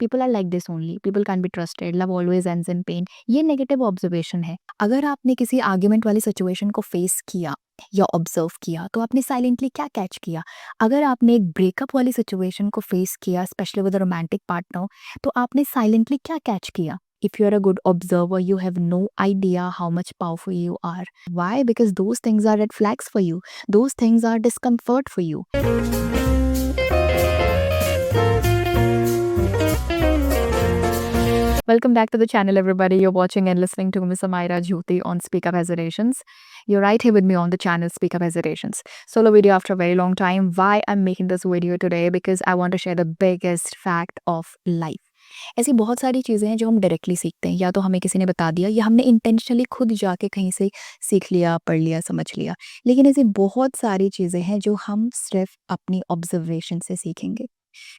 People are like this only, people can be trusted, love always ends in pain, ये negative observation है। अगर आपने किसी argument वाली सिचुएशन को फेस किया या ऑब्जर्व किया तो आपने साइलेंटली क्या कैच किया? अगर आपने एक ब्रेकअप वाली सिचुएशन को फेस किया specially with a romantic partner, तो आपने साइलेंटली क्या कैच किया? If you're a good observer, you have no idea how much powerful you are. Why? Because those things are red flags for you. Those things are discomfort for you. Welcome back to the channel, everybody. You're watching and listening to Miss Amaira Jyoti on Speak Up Hesitations. You're right here with me on the channel Speak Up Hesitations. Solo video after a very long time. Why I'm making this video today? Because I want to share the biggest fact of life. ऐसी बहुत सारी चीज़ें हैं जो हम directly सीखते हैं, या तो हमें किसी ने बता दिया या हमने इंटेंशनली खुद जाके कहीं से सीख लिया, पढ़ लिया, समझ लिया। लेकिन ऐसी बहुत सारी चीज़ें हैं जो हम सिर्फ अपनी ऑब्जर्वेशन से सीखेंगे।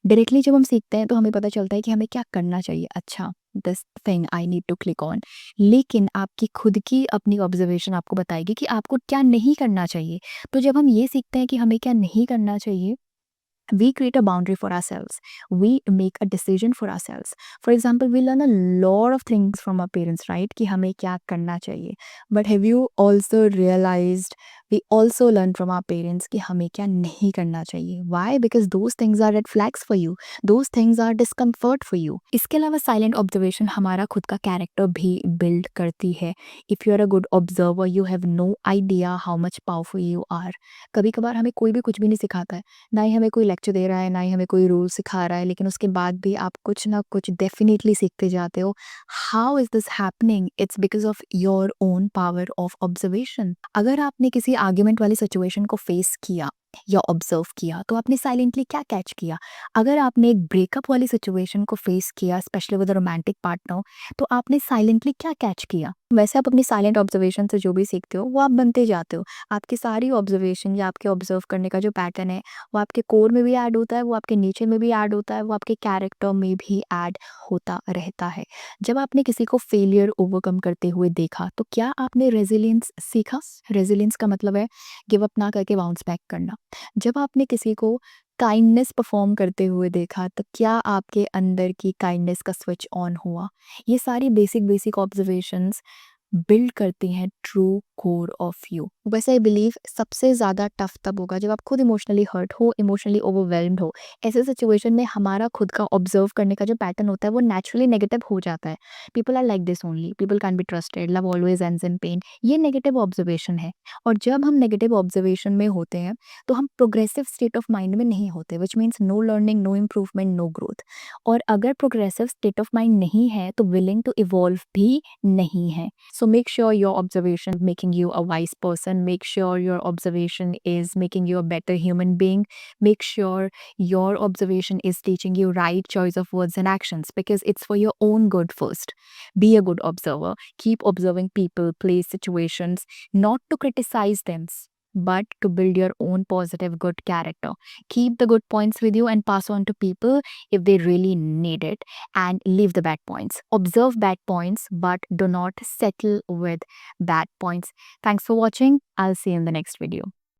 डायरेक्टली जब हम सीखते हैं तो हमें पता चलता है कि हमें क्या करना चाहिए, अच्छा this thing I need to click on. लेकिन आपकी खुद की अपनी ऑब्जर्वेशन आपको बताएगी कि आपको क्या नहीं करना चाहिए। तो जब हम ये सीखते हैं कि हमें क्या नहीं करना चाहिए, we create a boundary for ourselves. We make a decision for ourselves. For example, we learn a lot of things from our parents, right? कि हमें क्या करना चाहिए. But have you also realized we also learn from our parents कि हमें क्या नहीं करना चाहिए? Why? Because those things are red flags for you. Those things are discomfort for you. इसके अलावा silent observation हमारा खुद का character भी build करती है. If you are a good observer, you have no idea how much powerful you are. कभी कभार हमें कोई भी कुछ भी नहीं सिखाता है, ना ही हमें कोई लेक्चर दे रहा है, ना ही हमें कोई रूल सिखा रहा है, लेकिन उसके बाद भी आप कुछ ना कुछ डेफिनेटली सीखते जाते हो। How is this happening? It's because of your own power of observation. अगर आपने किसी आर्ग्यूमेंट वाली सिचुएशन को फेस किया या ऑब्जर्व किया तो आपने साइलेंटली क्या कैच किया? अगर आपने एक ब्रेकअप वाली सिचुएशन को फेस किया specially with a romantic partner, तो आपने साइलेंटली क्या कैच किया? वैसे आप अपनी साइलेंट ऑब्जर्वेशन से जो भी सीखते हो वो आप बनते जाते हो। आपकी सारी ऑब्जर्वेशन या आपके ऑब्जर्व करने का जो पैटर्न है वो आपके कोर में भी ऐड होता है, वो आपके नेचर में भी ऐड होता है, वो आपके कैरेक्टर में भी ऐड होता रहता है। जब आपने किसी को फेलियर ओवरकम करते हुए देखा तो क्या आपने रेजिलियंस सीखा? रेजिलियंस का मतलब है गिव अप ना करके बाउंस बैक करना। जब आपने किसी को काइंडनेस परफॉर्म करते हुए देखा तो क्या आपके अंदर की काइंडनेस का स्विच ऑन हुआ? ये सारी बेसिक बेसिक ऑब्जर्वेशंस बिल्ड करती हैं ट्रू कोर ऑफ यू। वैसे आई बिलीव सबसे ज़्यादा टफ तब होगा जब आप खुद इमोशनली हर्ट हो, इमोशनली ओवरवेल्म्ड हो। ऐसे सिचुएशन में हमारा खुद का ऑब्जर्व करने का जो पैटर्न होता है वो नेचुरली नेगेटिव हो जाता है। People are like this only, people can be trusted, love always ends in pain, ये नेगेटिव ऑब्जर्वेशन है। और जब हम नेगेटिव ऑब्जर्वेशन में होते हैं तो हम प्रोग्रेसिव स्टेट ऑफ माइंड में नहीं होते, which means no learning, no improvement, no growth. और अगर प्रोग्रेसिव स्टेट ऑफ माइंड नहीं है तो विलिंग टू इवॉल्व भी नहीं है। So make sure your observation making you a wise person. Make sure your observation is making you a better human being. Make sure your observation is teaching you right choice of words and actions because it's for your own good first. Be a good observer. Keep observing people, place, situations, not to criticize them, but to build your own positive, good character. Keep the good points with you and pass on to people if they really need it, and leave the bad points. Observe bad points, but do not settle with bad points. Thanks for watching. I'll see you in the next video.